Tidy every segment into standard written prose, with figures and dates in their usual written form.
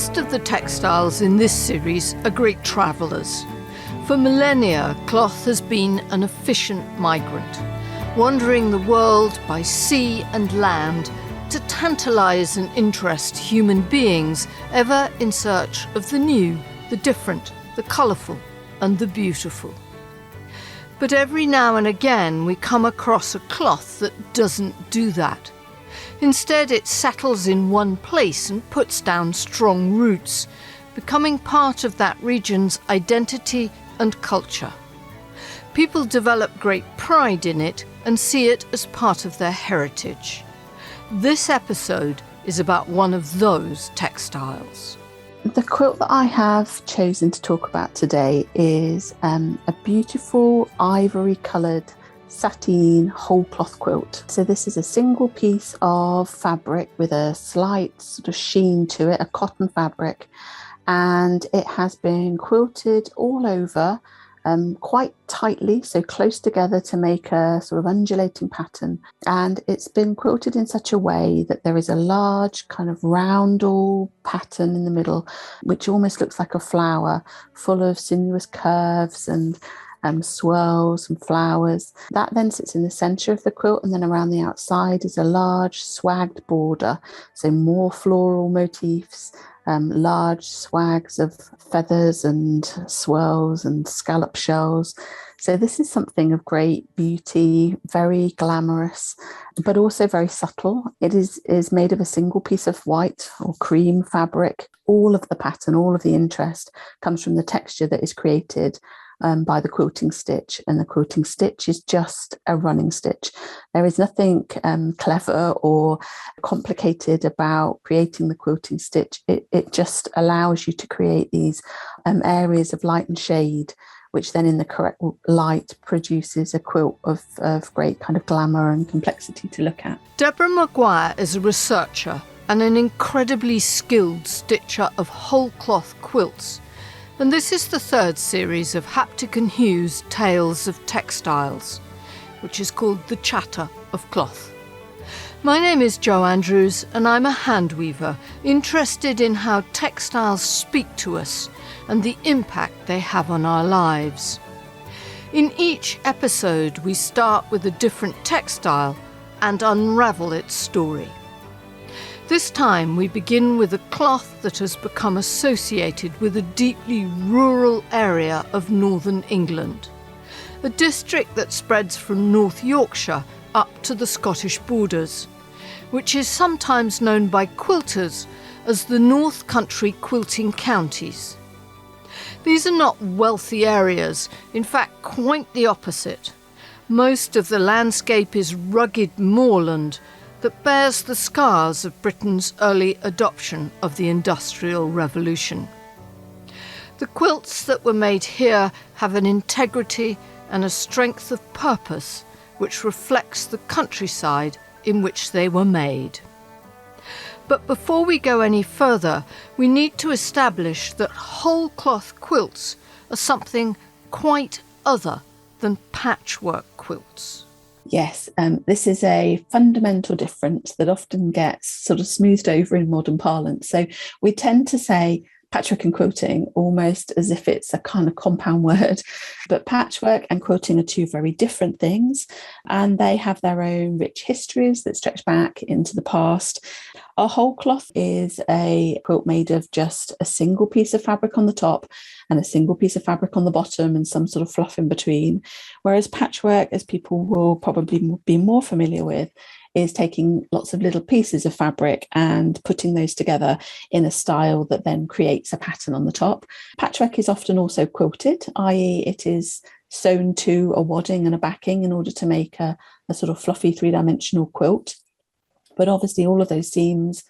Most of the textiles in this series are great travellers. For millennia, cloth has been an efficient migrant, wandering the world by sea and land to tantalise and interest human beings ever in search of the new, the different, the colourful and the beautiful. But every now and again we come across a cloth that doesn't do that. Instead, it settles in one place and puts down strong roots, becoming part of that region's identity and culture. People develop great pride in it and see it as part of their heritage. This episode is about one of those textiles. The quilt that I have chosen to talk about today is a beautiful ivory coloured sateen whole cloth quilt. So this is a single piece of fabric with a slight sort of sheen to it, a cotton fabric, and it has been quilted all over quite tightly, so close together to make a sort of undulating pattern. And it's been quilted in such a way that there is a large kind of roundel pattern in the middle, which almost looks like a flower, full of sinuous curves and swirls and flowers. That then sits in the centre of the quilt, and then around the outside is a large swagged border, so more floral motifs, large swags of feathers and swirls and scallop shells. So this is something of great beauty, very glamorous, but also very subtle. It is made of a single piece of white or cream fabric. All of the pattern, all of the interest comes from the texture that is created by the quilting stitch, and the quilting stitch is just a running stitch. There is nothing clever or complicated about creating the quilting stitch. It just allows you to create these areas of light and shade, which then in the correct light produces a quilt of great kind of glamour and complexity to look at. Deborah Maguire is a researcher and an incredibly skilled stitcher of whole cloth quilts. And this is the third series of Haptic and Hugh's Tales of Textiles, which is called The Chatter of Cloth. My name is Jo Andrews, and I'm a hand weaver interested in how textiles speak to us and the impact they have on our lives. In each episode, we start with a different textile and unravel its story. This time we begin with a cloth that has become associated with a deeply rural area of northern England, a district that spreads from North Yorkshire up to the Scottish borders, which is sometimes known by quilters as the North Country Quilting Counties. These are not wealthy areas, in fact quite the opposite. Most of the landscape is rugged moorland that bears the scars of Britain's early adoption of the Industrial Revolution. The quilts that were made here have an integrity and a strength of purpose which reflects the countryside in which they were made. But before we go any further, we need to establish that whole cloth quilts are something quite other than patchwork quilts. Yes, this is a fundamental difference that often gets sort of smoothed over in modern parlance. So we tend to say patchwork and quilting almost as if it's a kind of compound word, but patchwork and quilting are two very different things, and they have their own rich histories that stretch back into the past. A whole cloth is a quilt made of just a single piece of fabric on the top and a single piece of fabric on the bottom and some sort of fluff in between, whereas patchwork, as people will probably be more familiar with, is taking lots of little pieces of fabric and putting those together in a style that then creates a pattern on the top. Patchwork is often also quilted, i.e. it is sewn to a wadding and a backing in order to make a sort of fluffy three-dimensional quilt. But obviously all of those seams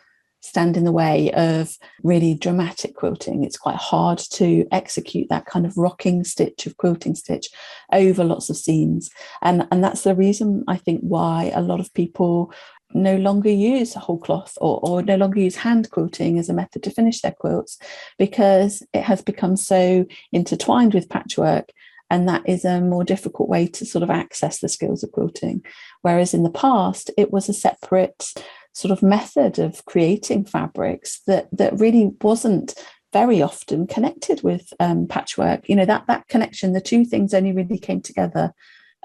stand in the way of really dramatic quilting. It's quite hard to execute that kind of rocking stitch of quilting stitch over lots of seams. And that's the reason, I think, why a lot of people no longer use whole cloth or no longer use hand quilting as a method to finish their quilts, because it has become so intertwined with patchwork, and that is a more difficult way to sort of access the skills of quilting. Whereas in the past, it was a separate sort of method of creating fabrics that really wasn't very often connected with patchwork. That connection, the two things only really came together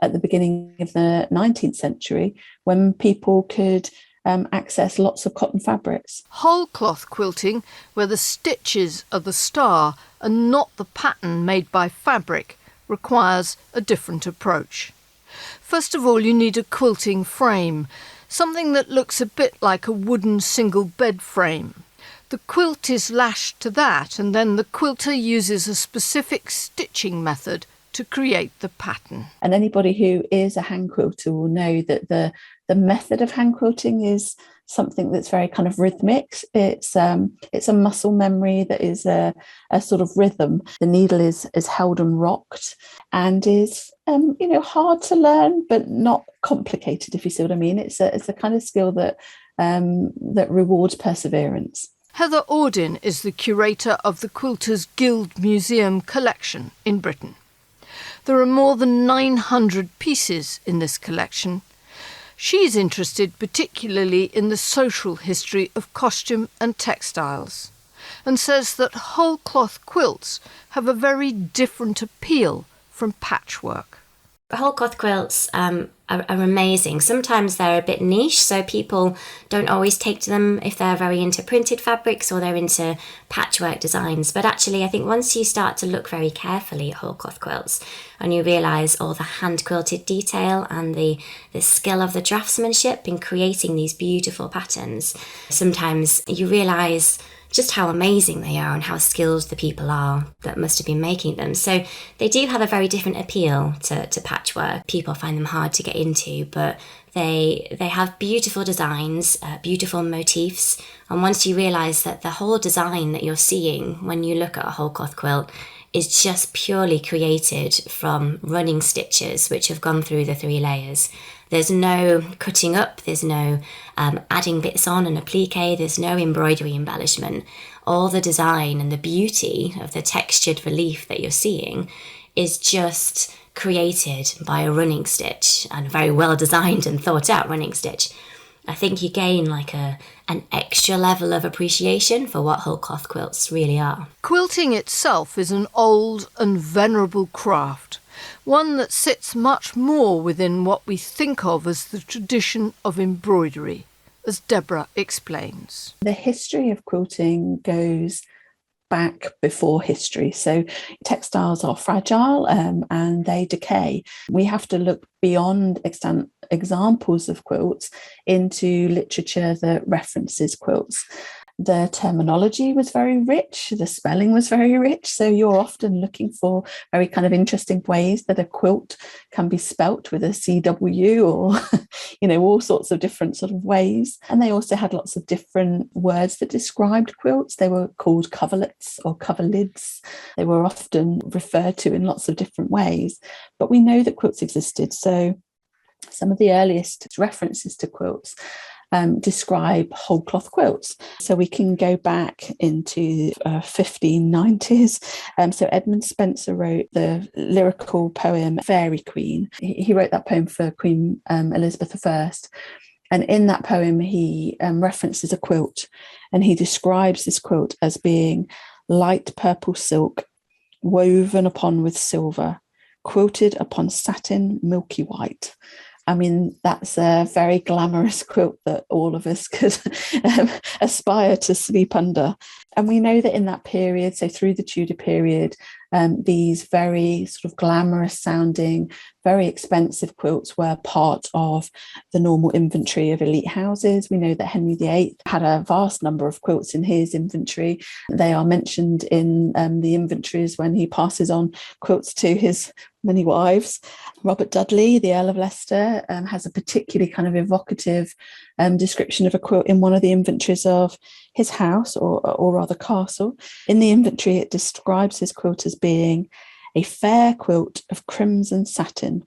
at the beginning of the 19th century, when people could access lots of cotton fabrics. Whole cloth quilting, where the stitches are the star and not the pattern made by fabric, requires a different approach. First of all, you need a quilting frame, something that looks a bit like a wooden single bed frame. The quilt is lashed to that, and then the quilter uses a specific stitching method to create the pattern. And anybody who is a hand quilter will know that the method of hand quilting is something that's very kind of rhythmic. It's a muscle memory that is a sort of rhythm. The needle is held and rocked, and is hard to learn, but not complicated, if you see what I mean. It's a kind of skill that rewards perseverance. Heather Audin is the curator of the Quilters Guild Museum collection in Britain. There are more than 900 pieces in this collection. She's interested particularly in the social history of costume and textiles, and says that whole cloth quilts have a very different appeal from patchwork. Whole cloth quilts are amazing. Sometimes they're a bit niche, so people don't always take to them if they're very into printed fabrics or they're into patchwork designs. But actually, I think once you start to look very carefully at whole cloth quilts and you realise all the hand quilted detail and the skill of the draftsmanship in creating these beautiful patterns, sometimes you realise just how amazing they are and how skilled the people are that must have been making them. So they do have a very different appeal to patchwork. People find them hard to get into, but they have beautiful designs, beautiful motifs. And once you realise that the whole design that you're seeing when you look at a whole cloth quilt is just purely created from running stitches which have gone through the 3 layers. There's no cutting up, there's no adding bits on and applique, there's no embroidery embellishment. All the design and the beauty of the textured relief that you're seeing is just created by a running stitch, and a very well designed and thought out running stitch. I think you gain like an extra level of appreciation for what whole cloth quilts really are. Quilting itself is an old and venerable craft, one that sits much more within what we think of as the tradition of embroidery, as Deborah explains. The history of quilting goes back before history. So textiles are fragile and they decay. We have to look beyond examples of quilts into literature that references quilts. The terminology was very rich, the spelling was very rich, so you're often looking for very kind of interesting ways that a quilt can be spelt with a CW or, all sorts of different sort of ways. And they also had lots of different words that described quilts. They were called coverlets or coverlids. They were often referred to in lots of different ways. But we know that quilts existed, so some of the earliest references to quilts describe whole cloth quilts. So we can go back into 1590s. So Edmund Spenser wrote the lyrical poem Fairy Queen. He wrote that poem for Queen Elizabeth I. And in that poem, he references a quilt, and he describes this quilt as being light purple silk, woven upon with silver, quilted upon satin milky white. I mean, that's a very glamorous quilt that all of us could aspire to sleep under. And we know that in that period, so through the Tudor period, these very sort of glamorous sounding, very expensive quilts were part of the normal inventory of elite houses. We know that Henry VIII had a vast number of quilts in his inventory. They are mentioned in the inventories when he passes on quilts to his many wives. Robert Dudley, the Earl of Leicester, has a particularly kind of evocative description of a quilt in one of the inventories of his house, or rather castle. In the inventory, it describes his quilt as being a fair quilt of crimson satin,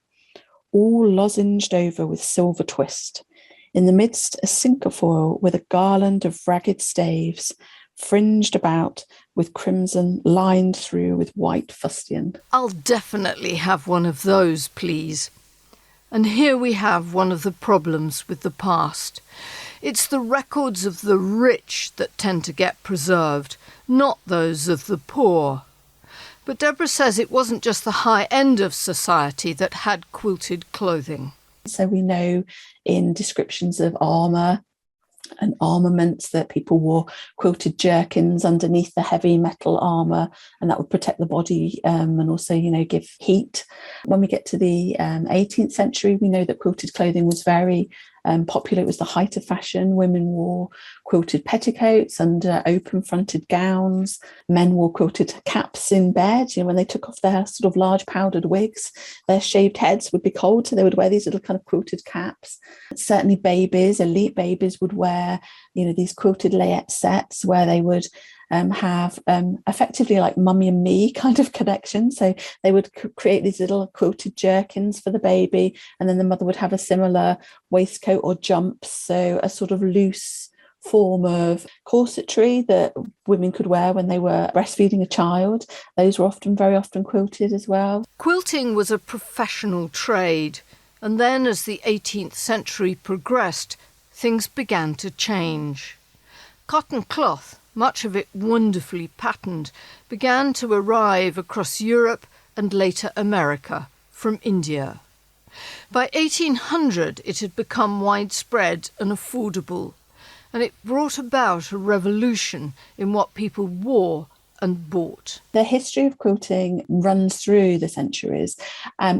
all lozenged over with silver twist. In the midst, a cinquefoil with a garland of ragged staves, fringed about with crimson, lined through with white fustian. I'll definitely have one of those, please. And here we have one of the problems with the past. It's the records of the rich that tend to get preserved, not those of the poor. But Deborah says it wasn't just the high end of society that had quilted clothing. So we know in descriptions of armour and armaments that people wore quilted jerkins underneath the heavy metal armour, and that would protect the body and also, give heat. When we get to the 18th century, we know that quilted clothing was very popular. It was the height of fashion. Women wore quilted petticoats and open-fronted gowns. Men wore quilted caps in bed. When they took off their sort of large powdered wigs, their shaved heads would be cold, so they would wear these little kind of quilted caps. Certainly babies, elite babies, would wear, these quilted layette sets where they would have effectively like mummy and me kind of connection. So they would create these little quilted jerkins for the baby, and then the mother would have a similar waistcoat or jumps, so a sort of loose form of corsetry that women could wear when they were breastfeeding a child. Those were very often quilted as well. Quilting was a professional trade, and then as the 18th century progressed, things began to change. Cotton cloth, much of it wonderfully patterned, began to arrive across Europe and later America from India. By 1800 it had become widespread and affordable, and it brought about a revolution in what people wore and bought. The history of quilting runs through the centuries,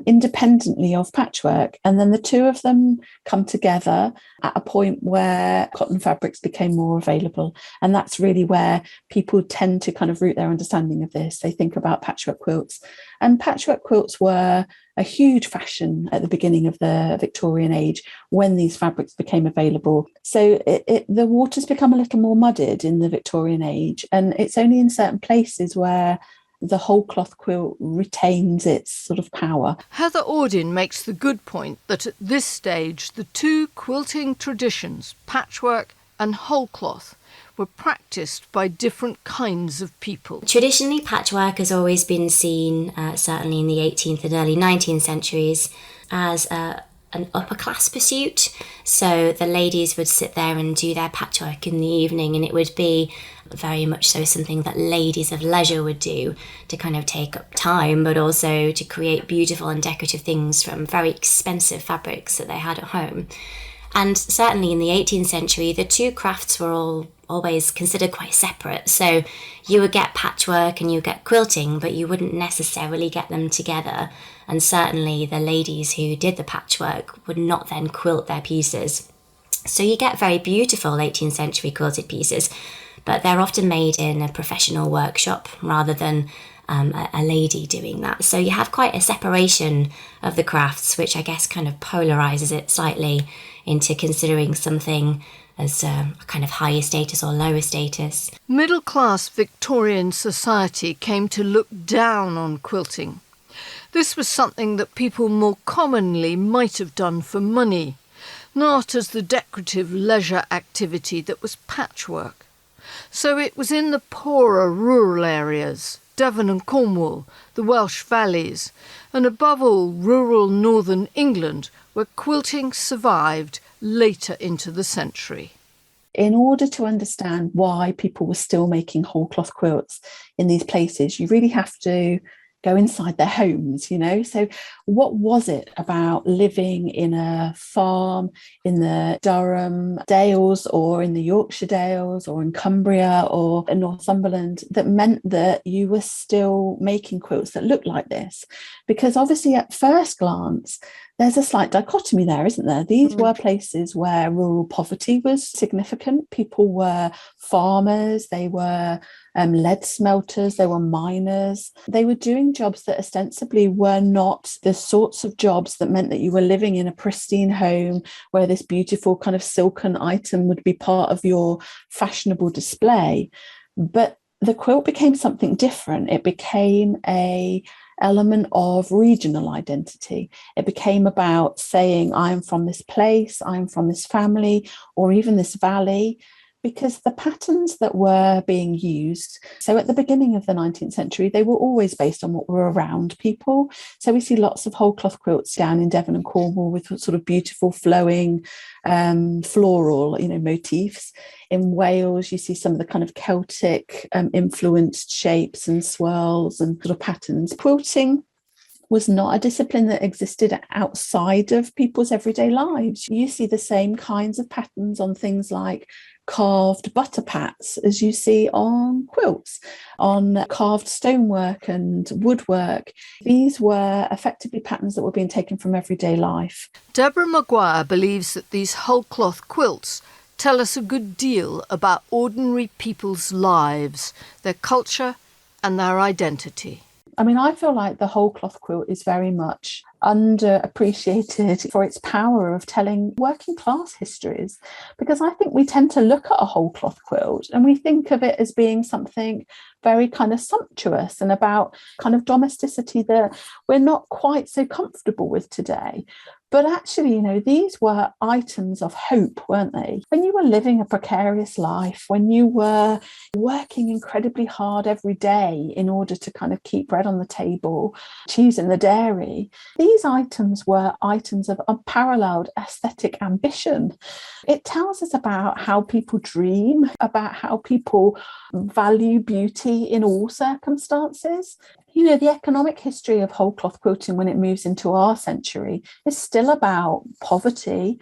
independently of patchwork, and then the two of them come together at a point where cotton fabrics became more available, and that's really where people tend to kind of root their understanding of this. They think about patchwork quilts, and patchwork quilts were a huge fashion at the beginning of the Victorian age when these fabrics became available. So the waters become a little more muddied in the Victorian age, and it's only in certain places where the whole cloth quilt retains its sort of power. Heather Audin makes the good point that at this stage the two quilting traditions, patchwork and whole cloth, were practised by different kinds of people. Traditionally, patchwork has always been seen, certainly in the 18th and early 19th centuries, as an upper class pursuit. So the ladies would sit there and do their patchwork in the evening, and it would be very much so something that ladies of leisure would do to kind of take up time, but also to create beautiful and decorative things from very expensive fabrics that they had at home. And certainly in the 18th century, the two crafts were always considered quite separate. So you would get patchwork and you would get quilting, but you wouldn't necessarily get them together. And certainly the ladies who did the patchwork would not then quilt their pieces. So you get very beautiful 18th century quilted pieces, but they're often made in a professional workshop rather than a lady doing that. So you have quite a separation of the crafts, which I guess kind of polarizes it slightly into considering something as a kind of higher status or lower status. Middle-class Victorian society came to look down on quilting. This was something that people more commonly might have done for money, not as the decorative leisure activity that was patchwork. So it was in the poorer rural areas, Devon and Cornwall, the Welsh valleys, and above all rural northern England, where quilting survived later into the century. In order to understand why people were still making whole cloth quilts in these places, you really have to go inside their homes, So what was it about living in a farm in the Durham Dales or in the Yorkshire Dales or in Cumbria or in Northumberland that meant that you were still making quilts that looked like this? Because obviously at first glance, there's a slight dichotomy there, isn't there? These were places where rural poverty was significant. People were farmers, they were lead smelters, they were miners. They were doing jobs that ostensibly were not the sorts of jobs that meant that you were living in a pristine home where this beautiful kind of silken item would be part of your fashionable display. But the quilt became something different. It became an element of regional identity. It became about saying, I am from this place, I am from this family, or even this valley. because the patterns that were being used, so at the beginning of the 19th century, they were always based on what were around people. So we see lots of whole cloth quilts down in Devon and Cornwall with sort of beautiful flowing floral, motifs. In Wales, you see some of the kind of Celtic influenced shapes and swirls and sort of patterns. Quilting was not a discipline that existed outside of people's everyday lives. You see the same kinds of patterns on things like carved butter pats as you see on quilts, on carved stonework and woodwork. These were effectively patterns that were being taken from everyday life. Deborah Maguire believes that these whole cloth quilts tell us a good deal about ordinary people's lives, their culture and their identity. I mean, I feel like the whole cloth quilt is very much underappreciated for its power of telling working class histories, because I think we tend to look at a whole cloth quilt and we think of it as being something very kind of sumptuous and about kind of domesticity that we're not quite so comfortable with today. But actually, these were items of hope, weren't they? When you were living a precarious life, when you were working incredibly hard every day in order to kind of keep bread on the table, cheese in the dairy, these items were items of unparalleled aesthetic ambition. It tells us about how people dream, about how people value beauty in all circumstances. The economic history of whole cloth quilting when it moves into our century is still about poverty,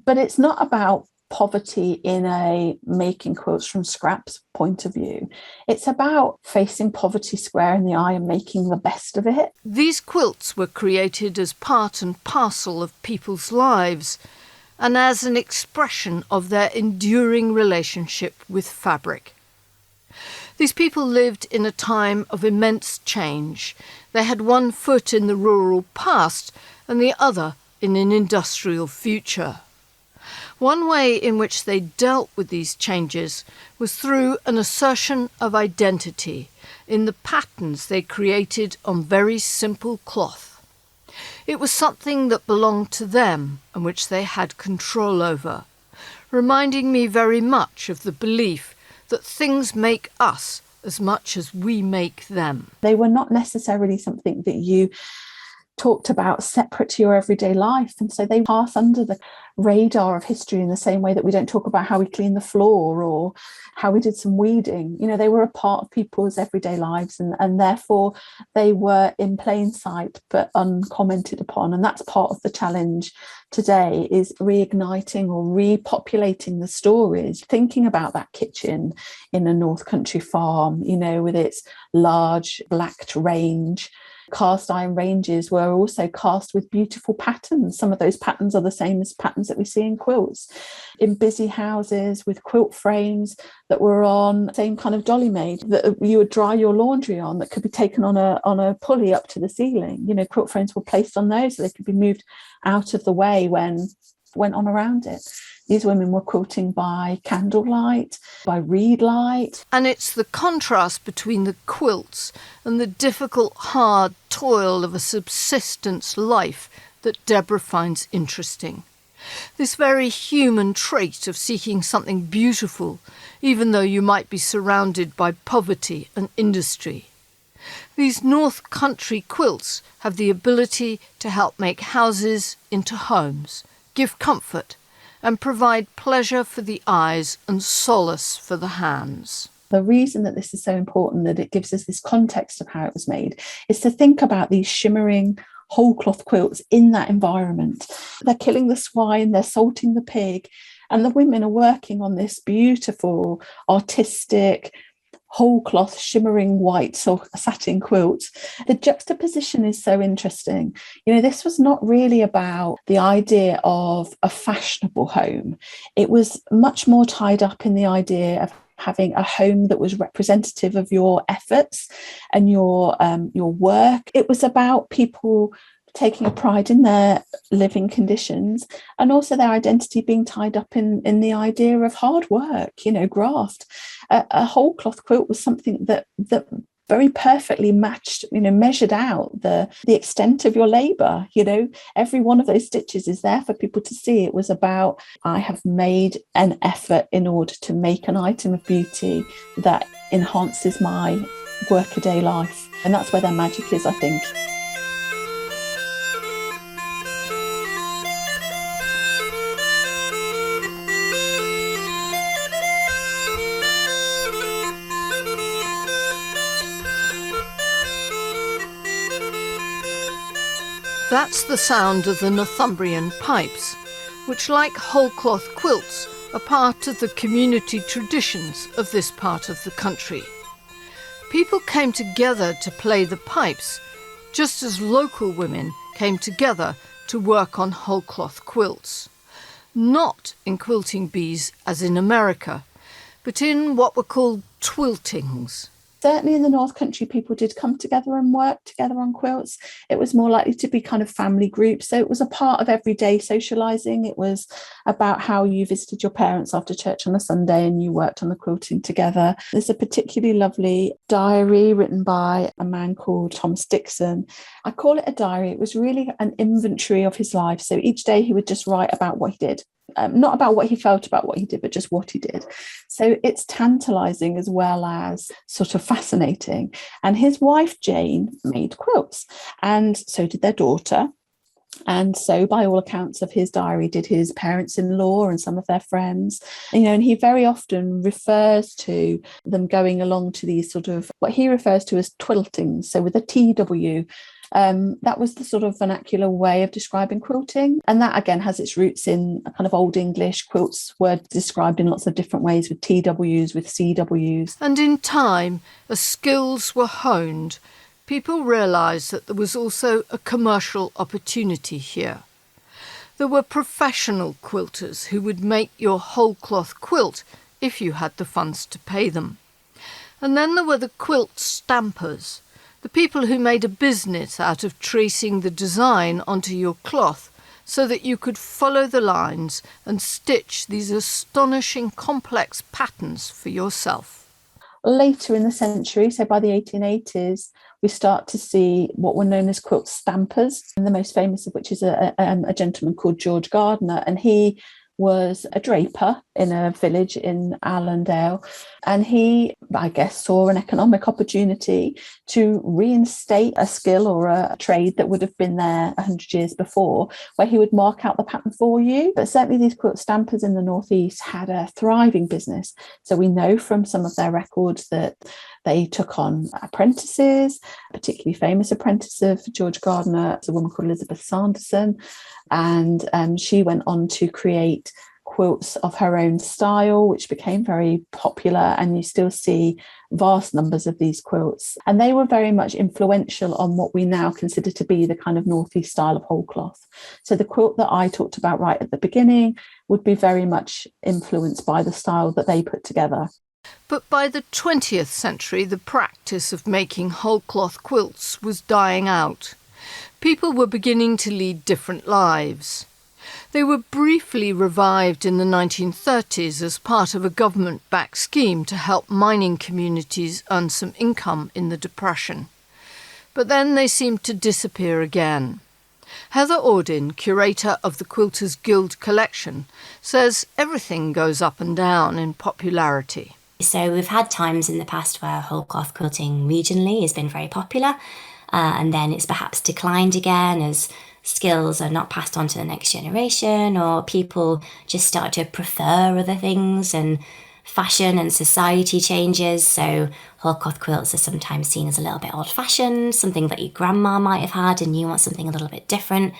but it's not about poverty in a making quilts from scraps point of view. It's about facing poverty square in the eye and making the best of it. These quilts were created as part and parcel of people's lives and as an expression of their enduring relationship with fabric. These people lived in a time of immense change. They had one foot in the rural past and the other in an industrial future. One way in which they dealt with these changes was through an assertion of identity in the patterns they created on very simple cloth. It was something that belonged to them and which they had control over, reminding me very much of the belief that things make us as much as we make them. They were not necessarily something that you talked about separate to your everyday life, and so they pass under the radar of history in the same way that we don't talk about how we clean the floor or how we did some weeding. They were a part of people's everyday lives, and therefore they were in plain sight but uncommented upon. And that's part of the challenge today, is reigniting or repopulating the stories, thinking about that kitchen in a North Country farm, with its large blacked range. Cast iron ranges were also cast with beautiful patterns. Some of those patterns are the same as patterns that we see in quilts. In busy houses with quilt frames that were on the same kind of dolly made that you would dry your laundry on, that could be taken on a pulley up to the ceiling. Quilt frames were placed on those so they could be moved out of the way when went on around it. These women were quilting by candlelight, by reed light. And it's the contrast between the quilts and the difficult, hard toil of a subsistence life that Deborah finds interesting. This very human trait of seeking something beautiful, even though you might be surrounded by poverty and industry. These North Country quilts have the ability to help make houses into homes, give comfort, and provide pleasure for the eyes and solace for the hands. The reason that this is so important, that it gives us this context of how it was made, is to think about these shimmering whole cloth quilts in that environment. They're killing the swine, they're salting the pig, and the women are working on this beautiful, artistic, whole cloth shimmering white satin quilt. The juxtaposition is so interesting. This was not really about the idea of a fashionable home. It was much more tied up in the idea of having a home that was representative of your efforts and your work. It was about people taking a pride in their living conditions, and also their identity being tied up in the idea of hard work, graft. A whole cloth quilt was something that very perfectly matched, measured out the extent of your labor. Every one of those stitches is there for people to see. It was about, I have made an effort in order to make an item of beauty that enhances my workaday life. And that's where their magic is, I think. That's the sound of the Northumbrian pipes, which, like wholecloth quilts, are part of the community traditions of this part of the country. People came together to play the pipes, just as local women came together to work on wholecloth quilts. Not in quilting bees as in America, but in what were called twiltings. Certainly in the North Country, people did come together and work together on quilts. It was more likely to be kind of family groups. So it was a part of everyday socialising. It was about how you visited your parents after church on a Sunday and you worked on the quilting together. There's a particularly lovely diary written by a man called Thomas Dixon. I call it a diary. It was really an inventory of his life. So each day he would just write about what he did. Not about what he felt about what he did, but just what he did. So it's tantalising as well as sort of fascinating. And his wife, Jane, made quilts, and so did their daughter. And so, by all accounts of his diary, did his parents-in-law and some of their friends. And he very often refers to them going along to these sort of what he refers to as twiltings. So with a TW. That was the sort of vernacular way of describing quilting. And that, again, has its roots in a kind of Old English. Quilts were described in lots of different ways, with TWs, with CWs. And in time, as skills were honed, people realised that there was also a commercial opportunity here. There were professional quilters who would make your wholecloth quilt if you had the funds to pay them. And then there were the quilt stampers, the people who made a business out of tracing the design onto your cloth so that you could follow the lines and stitch these astonishing complex patterns for yourself. Later in the century, so by the 1880s, we start to see what were known as quilt stampers, and the most famous of which is a gentleman called George Gardner, and he was a draper in a village in Allendale, and he, I guess, saw an economic opportunity to reinstate a skill or a trade that would have been there 100 years before, where he would mark out the pattern for you. But certainly these quilt stampers in the northeast had a thriving business. So we know from some of their records that they took on apprentices. A particularly famous apprentice of George Gardner is a woman called Elizabeth Sanderson, and she went on to create quilts of her own style, which became very popular, and you still see vast numbers of these quilts. And they were very much influential on what we now consider to be the kind of northeast style of wholecloth. So the quilt that I talked about right at the beginning would be very much influenced by the style that they put together. But by the 20th century, the practice of making wholecloth quilts was dying out. People were beginning to lead different lives. They were briefly revived in the 1930s as part of a government-backed scheme to help mining communities earn some income in the Depression. But then they seemed to disappear again. Heather Audin, curator of the Quilters Guild collection, says everything goes up and down in popularity. So we've had times in the past where wholecloth quilting regionally has been very popular, and then it's perhaps declined again as skills are not passed on to the next generation, or people just start to prefer other things and fashion and society changes. So wholecloth quilts are sometimes seen as a little bit old-fashioned, something that your grandma might have had and you want something a little bit different.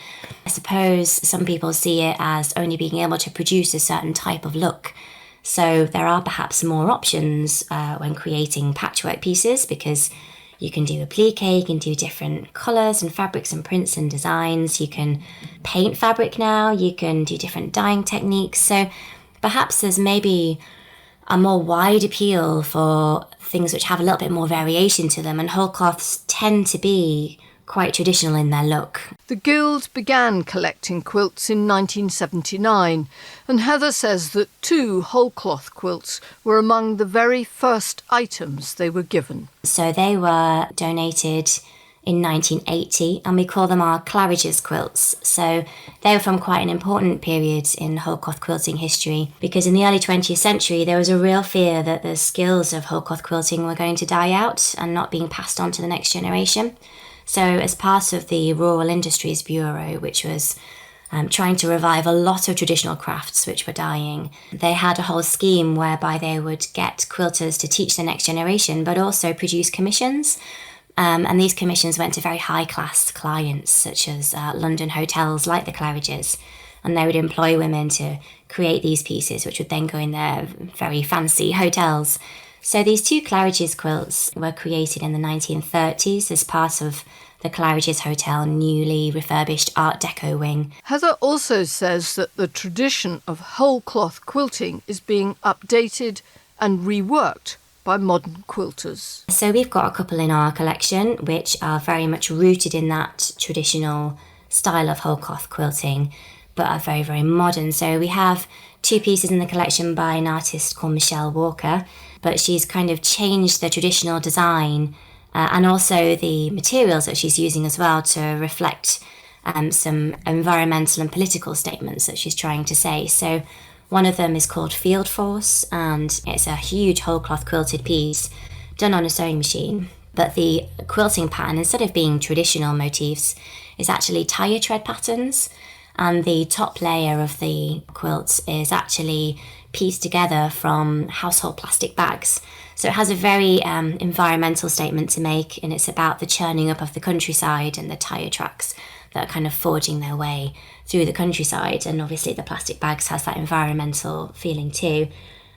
I suppose some people see it as only being able to produce a certain type of look. So there are perhaps more options when creating patchwork pieces, because you can do applique, you can do different colours and fabrics and prints and designs. You can paint fabric now, you can do different dyeing techniques. So perhaps there's maybe a more wide appeal for things which have a little bit more variation to them. And wholecloths tend to be quite traditional in their look. The Guild began collecting quilts in 1979, and Heather says that 2 wholecloth quilts were among the very first items they were given. So they were donated in 1980, and we call them our Claridge's quilts. So they were from quite an important period in wholecloth quilting history, because in the early 20th century there was a real fear that the skills of wholecloth quilting were going to die out and not being passed on to the next generation. So as part of the Rural Industries Bureau, which was trying to revive a lot of traditional crafts which were dying, they had a whole scheme whereby they would get quilters to teach the next generation, but also produce commissions. And these commissions went to very high-class clients, such as London hotels like the Claridges, and they would employ women to create these pieces, which would then go in their very fancy hotels. So these 2 Claridge's quilts were created in the 1930s as part of the Claridge's Hotel newly refurbished Art Deco wing. Heather also says that the tradition of wholecloth quilting is being updated and reworked by modern quilters. So we've got a couple in our collection which are very much rooted in that traditional style of wholecloth quilting, but are very, very modern. So we have 2 pieces in the collection by an artist called Michelle Walker, but she's kind of changed the traditional design and also the materials that she's using as well to reflect some environmental and political statements that she's trying to say. So one of them is called Field Force, and it's a huge wholecloth quilted piece done on a sewing machine. But the quilting pattern, instead of being traditional motifs, is actually tire tread patterns. And the top layer of the quilt is actually pieced together from household plastic bags. So it has a very environmental statement to make, and it's about the churning up of the countryside and the tyre tracks that are kind of forging their way through the countryside. And obviously the plastic bags has that environmental feeling too.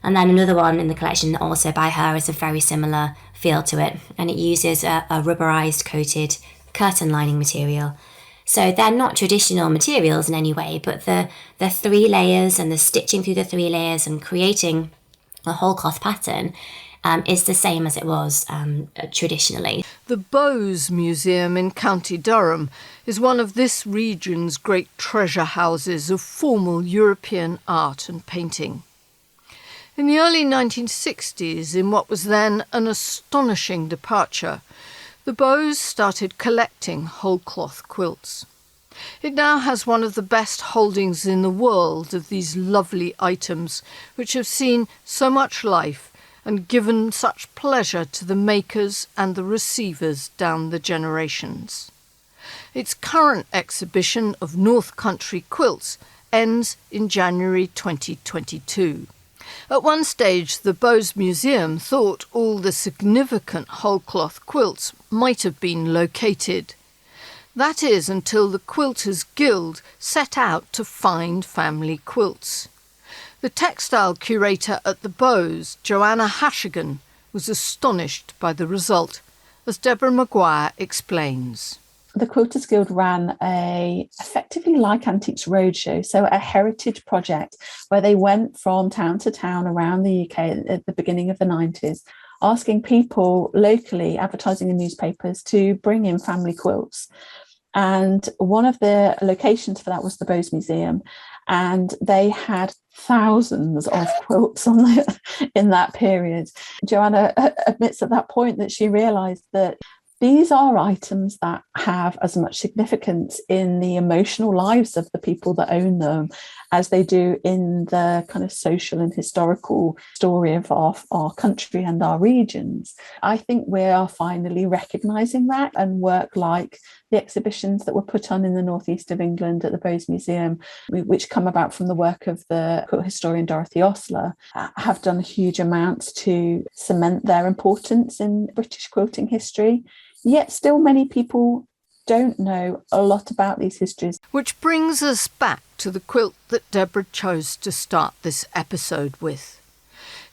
And then another one in the collection also by her is a very similar feel to it, and it uses a rubberized coated curtain lining material. So they're not traditional materials in any way, but the 3 layers and the stitching through the 3 layers and creating a wholecloth pattern is the same as it was traditionally. The Bowes Museum in County Durham is one of this region's great treasure houses of formal European art and painting. In the early 1960s, in what was then an astonishing departure, the Bowes started collecting wholecloth quilts. It now has one of the best holdings in the world of these lovely items, which have seen so much life and given such pleasure to the makers and the receivers down the generations. Its current exhibition of North Country quilts ends in January 2022. At one stage, the Bowes Museum thought all the significant wholecloth quilts might have been located. That is until the Quilters Guild set out to find family quilts. The textile curator at the Bowes, Joanna Hashigan, was astonished by the result, as Deborah Maguire explains. The Quilters Guild ran effectively like Antiques Roadshow, so a heritage project where they went from town to town around the UK at the beginning of the 90s, asking people locally, advertising in newspapers, to bring in family quilts. And one of the locations for that was the Bowes Museum, and they had thousands of quilts in that period. Joanna admits at that point that she realised that these are items that have as much significance in the emotional lives of the people that own them as they do in the kind of social and historical story of our country and our regions. I think we are finally recognising that, and work like the exhibitions that were put on in the northeast of England at the Bowes Museum, which come about from the work of the quilt historian Dorothy Osler, have done huge amounts to cement their importance in British quilting history. Yet still many people don't know a lot about these histories. Which brings us back to the quilt that Deborah chose to start this episode with.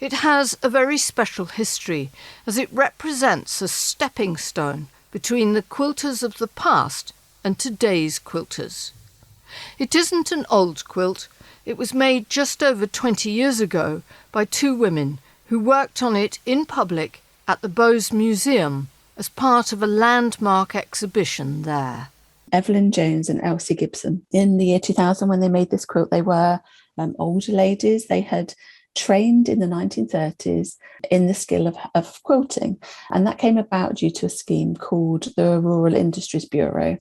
It has a very special history, as it represents a stepping stone between the quilters of the past and today's quilters. It isn't an old quilt. It was made just over 20 years ago by 2 women who worked on it in public at the Bowes Museum as part of a landmark exhibition there. Evelyn Jones and Elsie Gibson. In the year 2000, when they made this quilt, they were older ladies. They had trained in the 1930s in the skill of quilting. And that came about due to a scheme called the Rural Industries Bureau.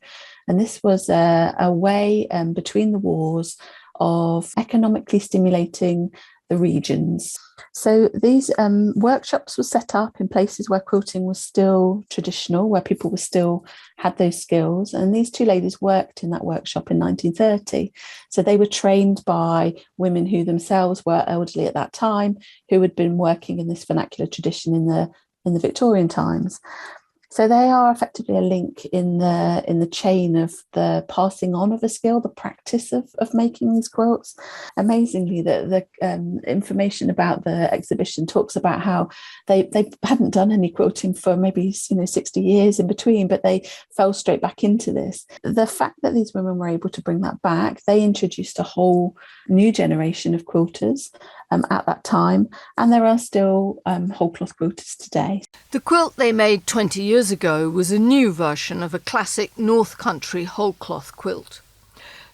And this was a way between the wars of economically stimulating the regions. So these workshops were set up in places where quilting was still traditional, where people were still had those skills. And these two ladies worked in that workshop in 1930. So they were trained by women who themselves were elderly at that time, who had been working in this vernacular tradition in the Victorian times. So they are effectively a link in the chain of the passing on of a skill, the practice of making these quilts. Amazingly, the information about the exhibition talks about how they hadn't done any quilting for maybe 60 years in between, but they fell straight back into this. The fact that these women were able to bring that back, they introduced a whole new generation of quilters at that time, and there are still whole cloth quilters today. The quilt they made 20 years ago was a new version of a classic North Country whole cloth quilt.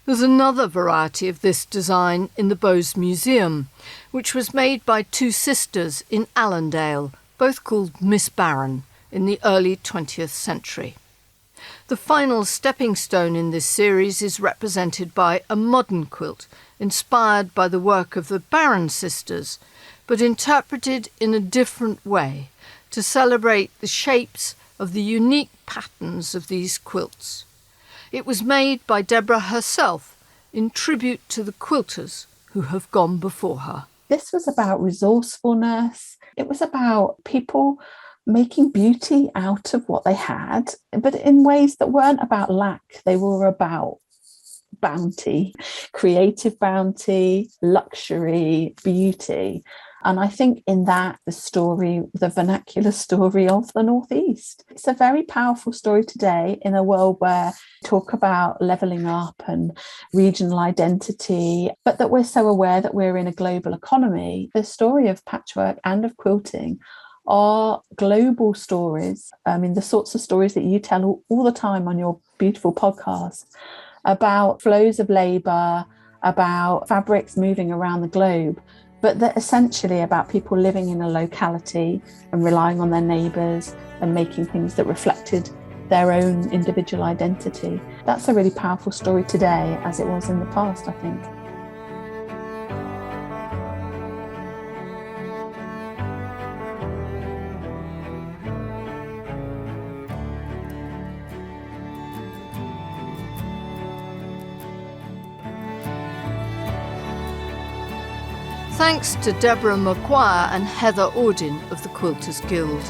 There's another variety of this design in the Bowes Museum, which was made by two sisters in Allendale, both called Miss Barron, in the early 20th century. The final stepping stone in this series is represented by a modern quilt, inspired by the work of the Barron sisters, but interpreted in a different way to celebrate the shapes of the unique patterns of these quilts. It was made by Deborah herself in tribute to the quilters who have gone before her. This was about resourcefulness. It was about people making beauty out of what they had, but in ways that weren't about lack. They were about bounty, creative bounty, luxury, beauty. And I think in that, the vernacular story of the Northeast. It's a very powerful story today in a world where we talk about levelling up and regional identity, but that we're so aware that we're in a global economy. The story of patchwork and of quilting are global stories. I mean, the sorts of stories that you tell all the time on your beautiful podcast about flows of labour, about fabrics moving around the globe, but they're essentially about people living in a locality and relying on their neighbours and making things that reflected their own individual identity. That's a really powerful story today, as it was in the past, I think. Thanks to Deborah Maguire and Heather Audin of the Quilters Guild.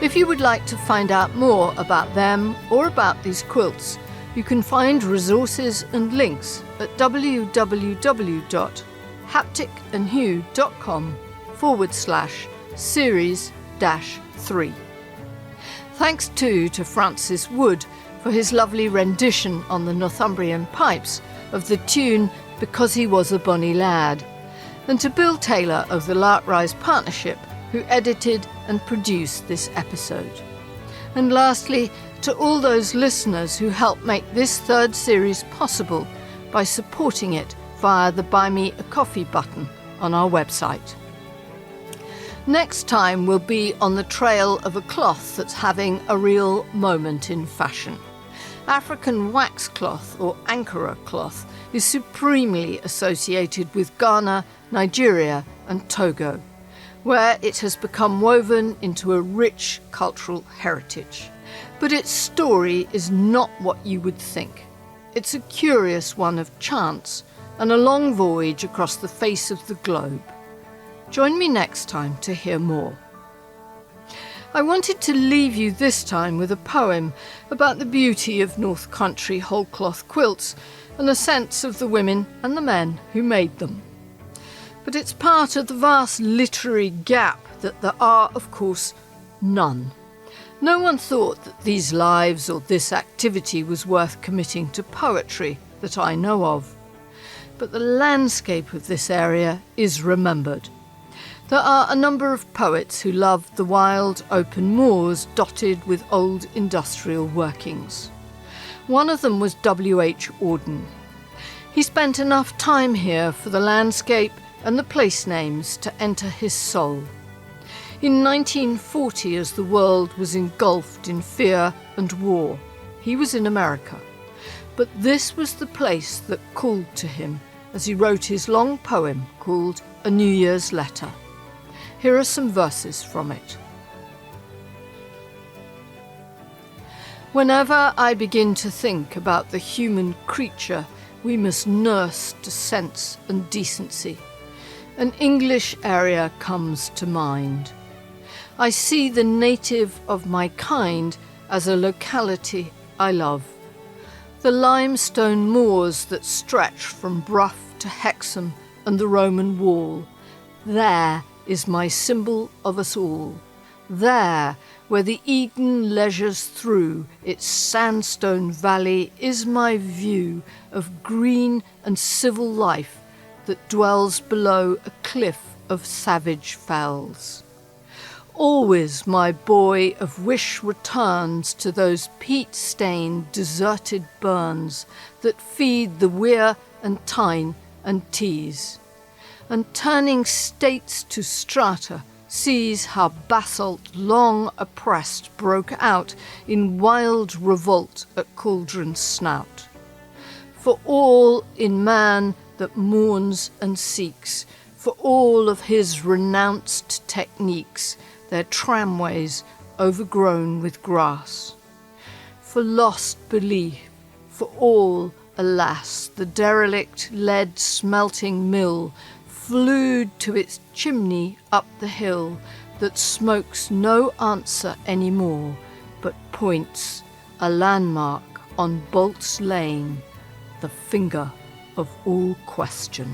If you would like to find out more about them or about these quilts, you can find resources and links at www.hapticandhue.com/series-3. Thanks too to Francis Wood for his lovely rendition on the Northumbrian pipes of the tune Because He Was a Bonny Lad, and to Bill Taylor of the Larkrise Partnership, who edited and produced this episode. And lastly, to all those listeners who helped make this third series possible by supporting it via the Buy Me a Coffee button on our website. Next time we'll be on the trail of a cloth that's having a real moment in fashion. African wax cloth, or Ankara cloth, is supremely associated with Ghana, Nigeria and Togo, where it has become woven into a rich cultural heritage. But its story is not what you would think. It's a curious one of chance and a long voyage across the face of the globe. Join me next time to hear more. I wanted to leave you this time with a poem about the beauty of North Country whole cloth quilts and a sense of the women and the men who made them. But it's part of the vast literary gap that there are, of course, none. No one thought that these lives or this activity was worth committing to poetry that I know of. But the landscape of this area is remembered. There are a number of poets who loved the wild, open moors dotted with old industrial workings. One of them was W.H. Auden. He spent enough time here for the landscape and the place names to enter his soul. In 1940, as the world was engulfed in fear and war, he was in America. But this was the place that called to him as he wrote his long poem called A New Year's Letter. Here are some verses from it. Whenever I begin to think about the human creature we must nurse to sense and decency, an English area comes to mind. I see the native of my kind as a locality I love. The limestone moors that stretch from Brough to Hexham and the Roman wall, there is my symbol of us all. There, where the Eden leisures through its sandstone valley, is my view of green and civil life that dwells below a cliff of savage fells. Always my boy of wish returns to those peat-stained, deserted burns that feed the Wear and Tyne and Tees, and turning states to strata, sees how basalt long oppressed broke out in wild revolt at Cauldron's snout. For all in man that mourns and seeks, for all of his renounced techniques, their tramways overgrown with grass. For lost belief, for all, alas, the derelict lead smelting mill, flued to its chimney up the hill, that smokes no answer any more, but points, a landmark on Bolt's Lane, the finger of all question.